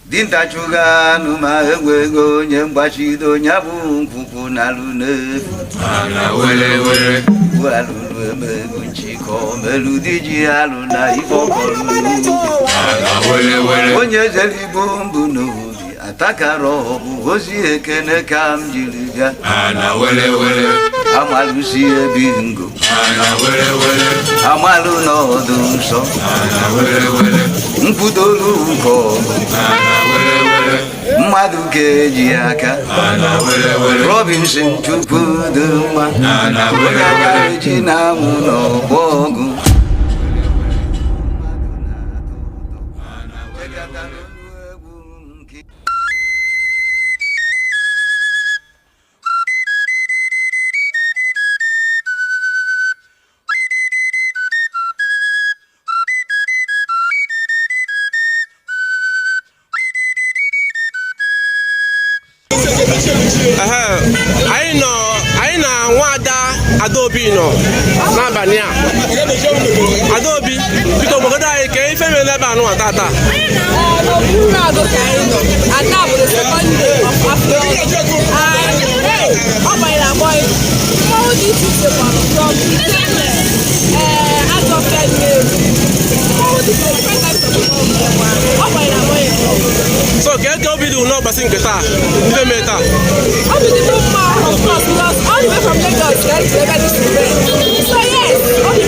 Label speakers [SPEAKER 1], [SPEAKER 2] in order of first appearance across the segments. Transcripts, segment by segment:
[SPEAKER 1] dinta chuga numa egwego nye mgbachido nyabu nkwukwu na lune
[SPEAKER 2] ana wele wele
[SPEAKER 1] alulu emegu nchiko meludi ji alụ na ifokolu
[SPEAKER 2] ana wele wele
[SPEAKER 1] onye zeligbo mbụ n'obi atakara ọbụ ozi ekene ka m jiri bịa
[SPEAKER 2] ana wele wele
[SPEAKER 1] amalụsi ebi ngo
[SPEAKER 2] ana wele wele
[SPEAKER 1] amalụ n'ọdụ nsọ
[SPEAKER 2] ana wele wele
[SPEAKER 1] nkwudolu ụkọ
[SPEAKER 2] ana wele wele
[SPEAKER 1] mmadụ ka eji aka
[SPEAKER 2] ana wele wele
[SPEAKER 1] Robinson Chukwu dị mma
[SPEAKER 2] ana wele wele
[SPEAKER 1] eji na-amụ n'ọgbọ ọgụ
[SPEAKER 3] anyị na nwada Adaobi nọ n'abalị a. Adaobi biko obodo anyị ka ife mere ebe anụ tata. So ka eke obi dị n'ọgbasi nke taa ife mere taa.
[SPEAKER 4] Of course, because all the way from Lagos, there is this event. So yes, all the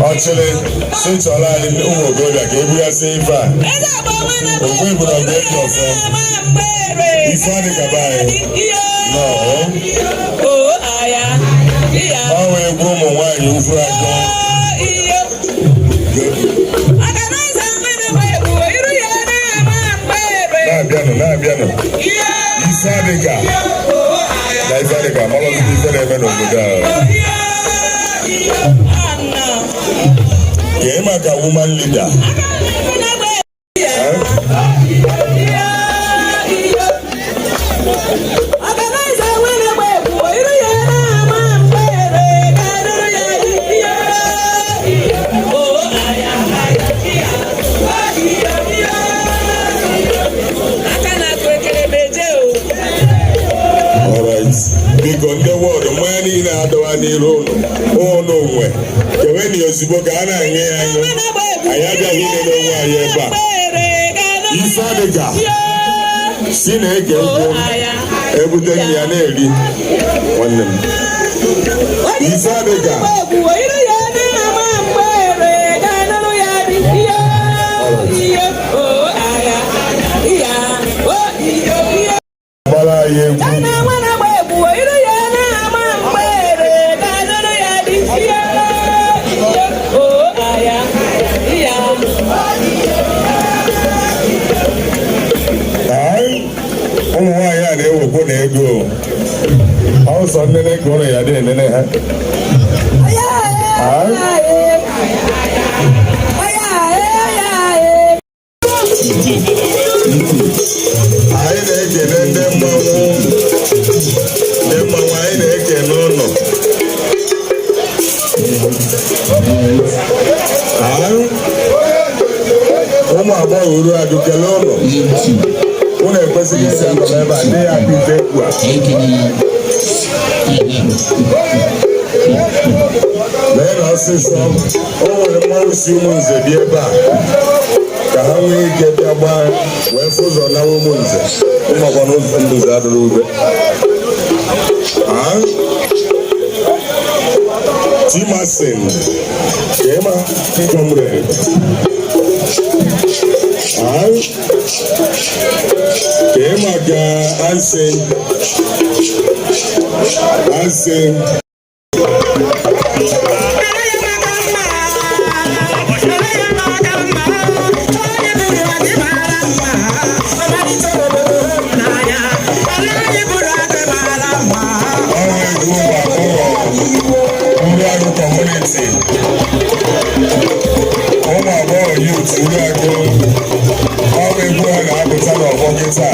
[SPEAKER 5] Actually, since all I in Umogoda gave you a safe van, we would have get your phone. If I no. Oh, how a woman, why you friend? Yeah, like a woman leader. Sinege everything ya na-eri nwanne m ife adịga gbara ya egwu ụmụ nwaanyị a na-ewekwu na ego ọsọ nnene ka ụlọ ya dị enene ha anyị na-ekele ndị mmanwụ anyị na-ekele ụlọ ụmụ agbọghọ uru adụkele ụlọ unu ekwesịghị isi anọ n'ebe a ndị ya bibe egwu a lee na ọsịsọ o nwere mmanwụ si ụmụ nze dị ebe a ka ha nwee ike bịa gbaa wee fụ ụzọ nawa ụmụ nze ụmụakwa na ụzọ ndị nze adịrị ube Timasin Kema Kikomre Kema ga Ansen community. Ụmụ agbọghọ youth uru agụ ọrụ egwu a na-apụta n'ọgbọ kịta.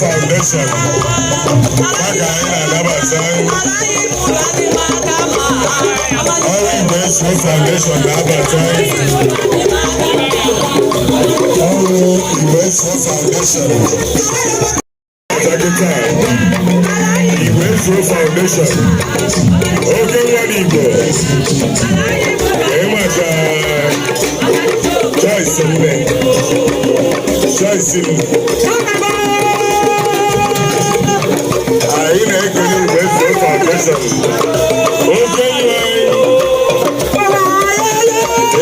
[SPEAKER 5] Foundation. Maka anyị na-anabata ọrụ Igwe Foundation na-abata ọrụ Igwe Foundation takịta Igwe Foundation oke nwa n'Igbo ịmaka Joyce Mne anyị na-ekele Igwe Foundation oke nwe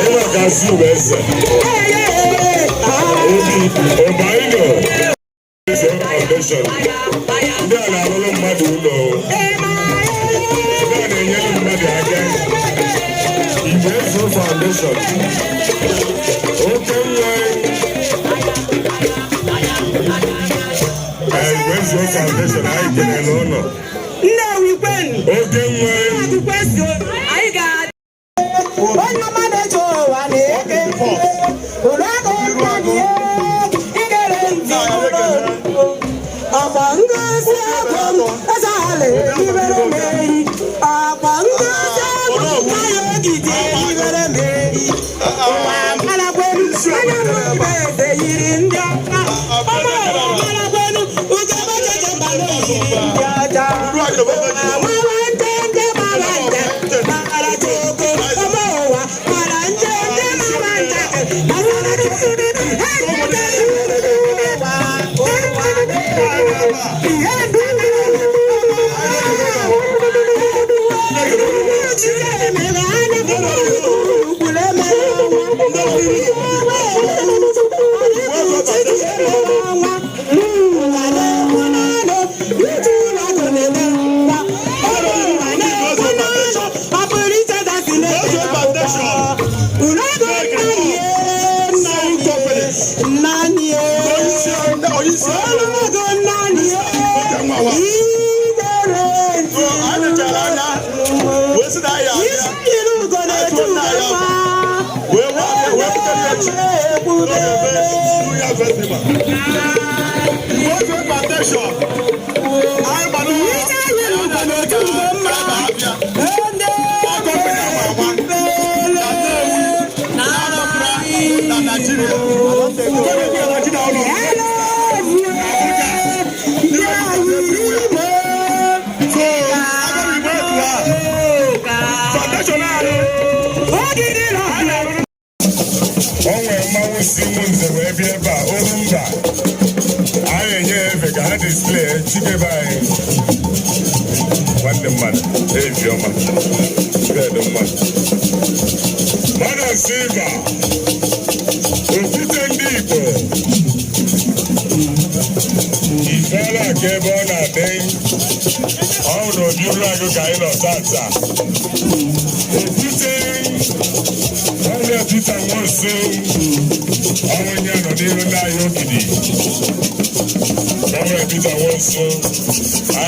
[SPEAKER 5] ịmakasị Igwe eze obi ọbaino Foundation ndị a na-arụrụ mmadụ ụlọ ndị a na-enyere mmadụ aka Igwe Foundation oke nwe Foundation anyị kelere ụlọ oge nwe onye ọma na-eche ụwa na-eke ụlọ aka ụlọ dị ikere ntị ọkwa ngozi agụ eze ala ibere mmeri ọkwa ngozi agụ aya ogige ibere mmeri ụwa marakwenu anya mgbe eze yiri ndị ọka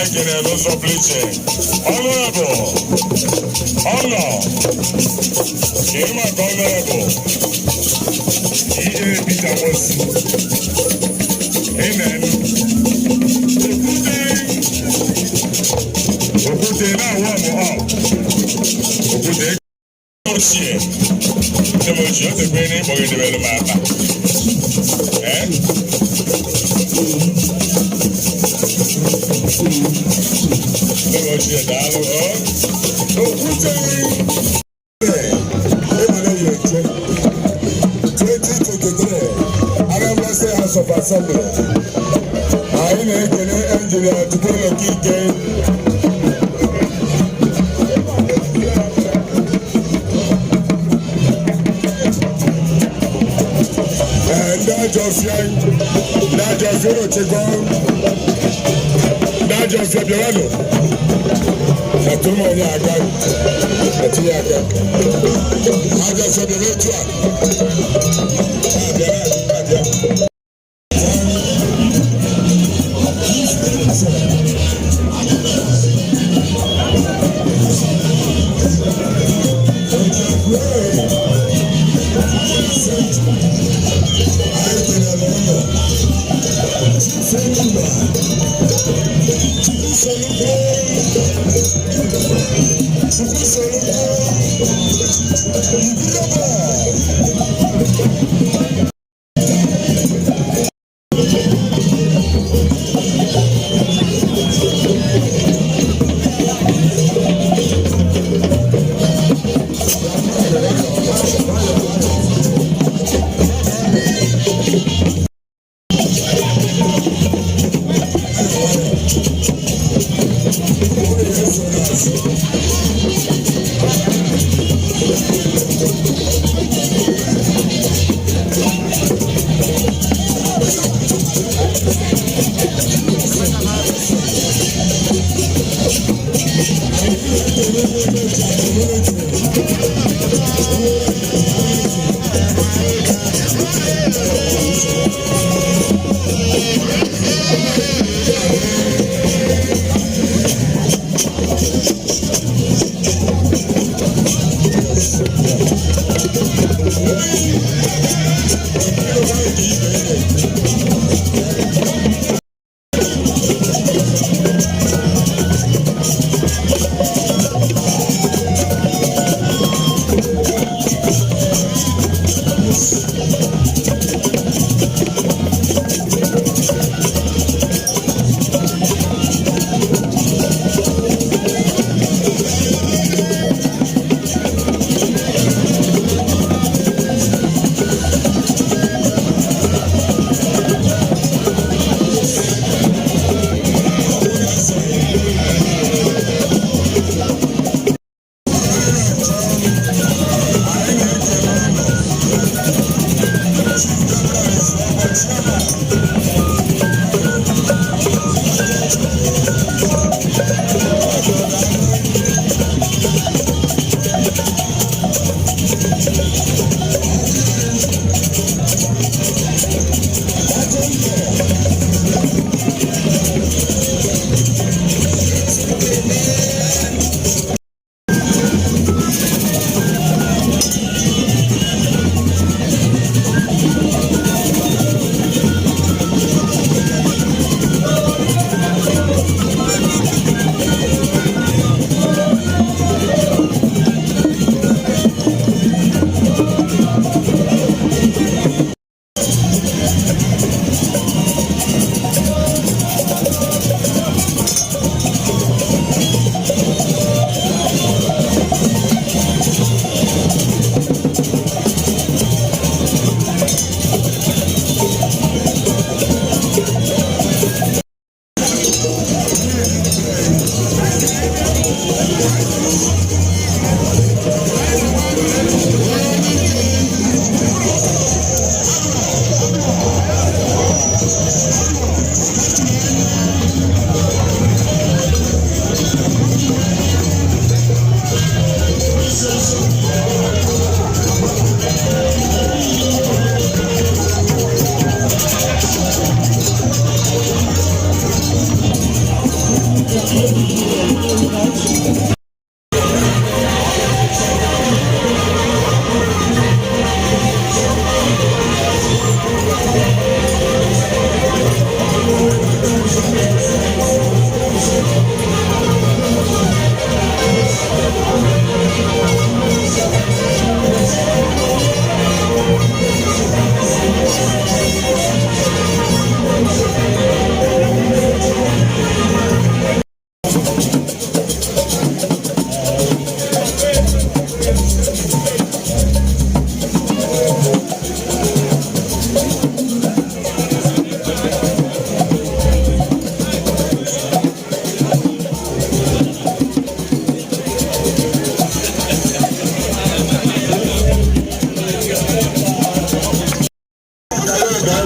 [SPEAKER 5] I can also bleach it. Honorable Honor. Kema Honorable. E.A. Peter Mosi. Amen. Okute na warm up. Okute Mosi. The Mosi o te pe ni mo gede bele ma ba. The Mosi da lo. Okute 2023 Anambra State House of Assembly. Anyị na-ekele engineer Tukwulu Okike. Ndị Ajọfia Ochekwa, ndị Ajọfia bịaranụ. Atụrụ onye aka, etinye aka. Ajọfia bịara etu a.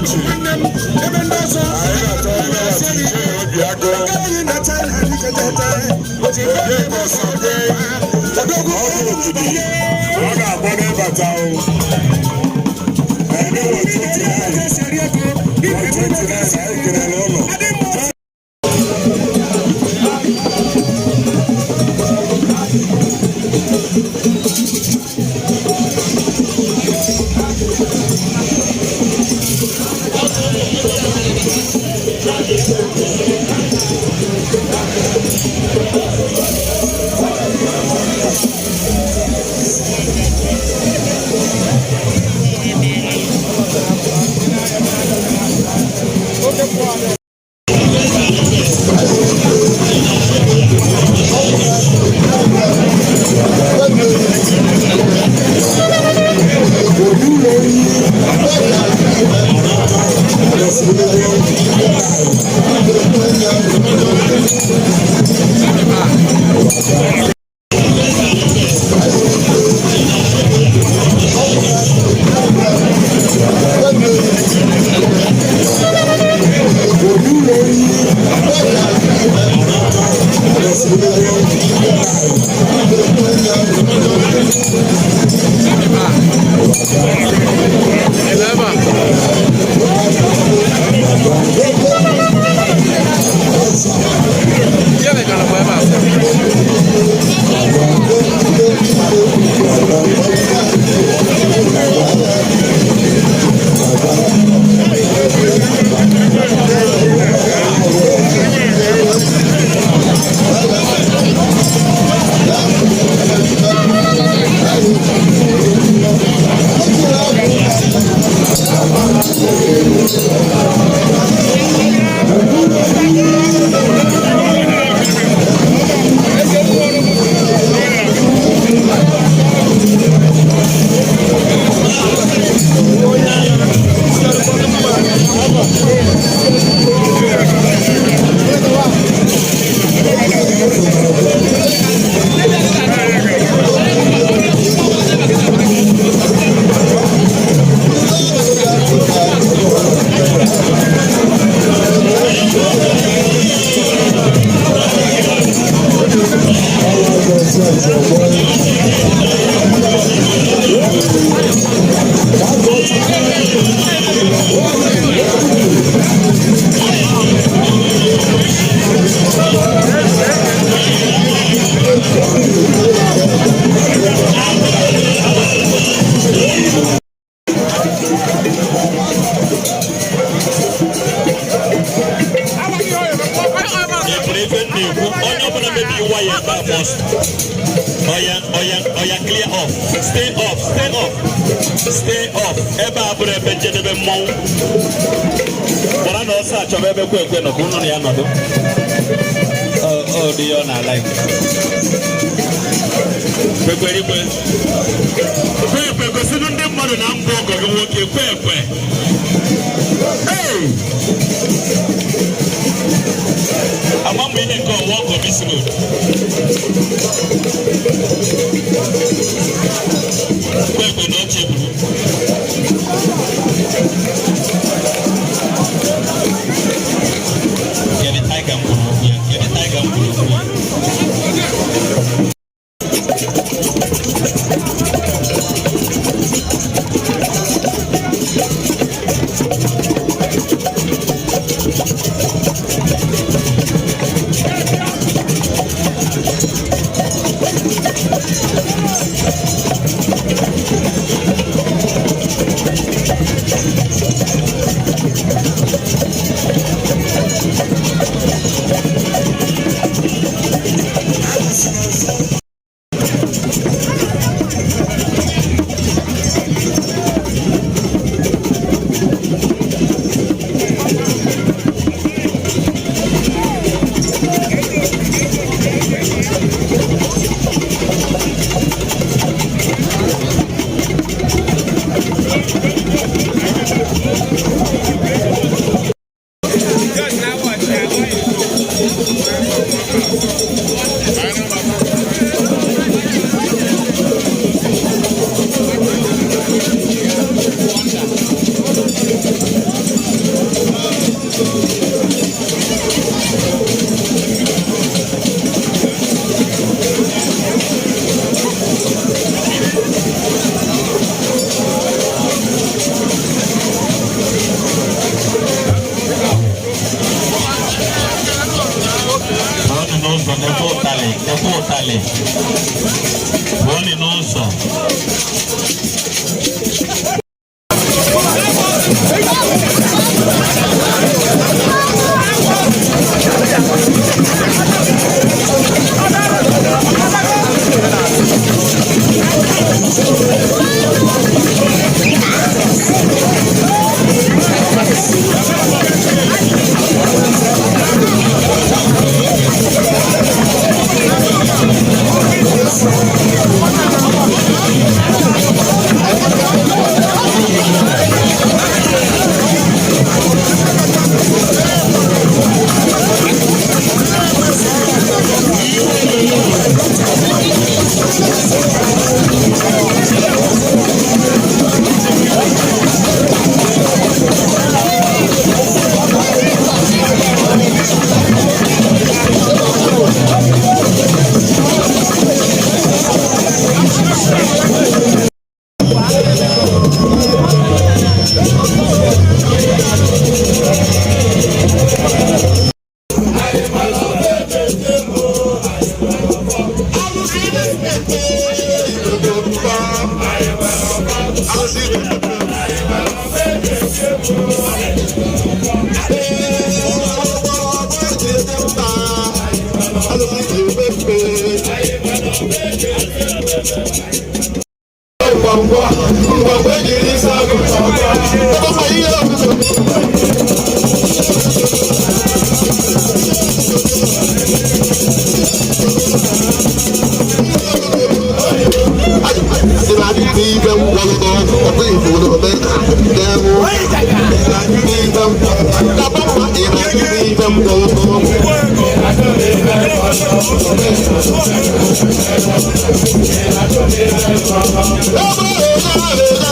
[SPEAKER 5] ọchị anyị na-atọ Obiago ọ ga-agbọ n'ịbata o anyị kelere ụlọ
[SPEAKER 6] Oya clear off. Stay off. Stay off. Stay off. Eba abure benje debe mon. Bora no sa chobe be kwe no kuno ni anodo. Oh di on like. Kwe sinu ndi mmadu na mbogo go woke kwe. Hey. Ama mo ine ko walk on this road. Kwe no chebu. Get it tiger mbuno. Get it tiger mbuno. nsọ.
[SPEAKER 5] Oh,